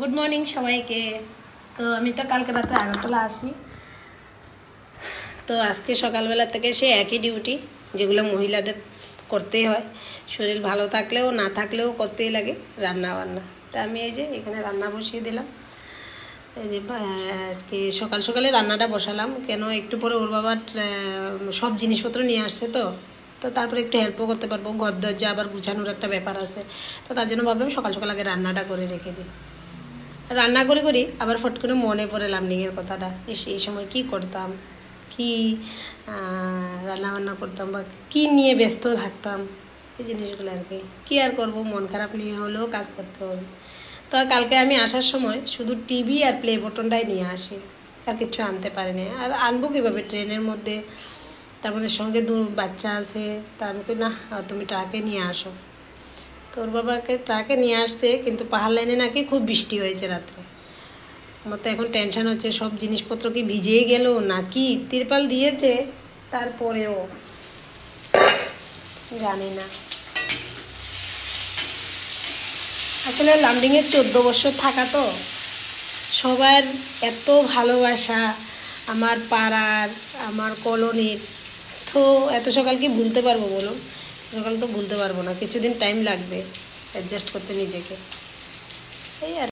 Good morning সবাইকে। তো আমি তো কালকে রাতে আগরতলা আসি, তো আজকে সকালবেলা থেকে সে একই ডিউটি যেগুলো মহিলাদের করতেই হয়, শরীর ভালো থাকলেও না থাকলেও করতেই লাগে, রান্না বান্না। তা আমি এই যে এখানে রান্না বসিয়ে দিলাম। এই যে আজকে সকাল সকালে রান্নাটা বসালাম, কেন একটু পরে ওর বাবার সব জিনিসপত্র নিয়ে আসছে, তো তারপরে একটু হেল্পও করতে পারবো, ঘর দরজা আবার গুছানোর একটা ব্যাপার আছে, তো তার জন্য ভাবলাম সকাল সকাল আগে রান্নাটা করে রেখে দিই। রান্না করি করি আবার ফট করে মনে পড়ে লামডিংয়ের কথাটা, এই সময় কি করতাম, কি রান্নাবান্না করতাম বা কী নিয়ে ব্যস্ত থাকতাম, এই জিনিসগুলো আর কি আর করবো, মন খারাপ নিয়ে হলেও কাজ করতে হবে। তো কালকে আমি আসার সময় শুধু টিভি আর প্লে বটনটাই নিয়ে আসি, আর কিছু আনতে পারিনি। আর আনবো কীভাবে ট্রেনের মধ্যে, তার মধ্যে সঙ্গে দু বাচ্চা আছে, তার মধ্যে না তুমি ট্রাকে নিয়ে আসো। তোর বাবাকে ট্রাকে নিয়ে আসছে, কিন্তু পাহাড় লাইনে নাকি খুব বৃষ্টি হয়েছে রাত্রে। আমার তো এখন টেনশন হচ্ছে সব জিনিসপত্র কি ভিজেই গেল নাকি তিরপাল দিয়েছে, তারপরেও জানি না। আসলে লামডিংয়ে 14 বছর থাকা, তো সবার এত ভালোবাসা, আমার পাড়ার, আমার কলোনির, তো এত সকাল কি ভুলতে পারবো বলুন? সকাল তো ভুলতে পারবো না, কিছুদিন টাইম লাগবে অ্যাডজাস্ট করতে নিজেকে, এই আর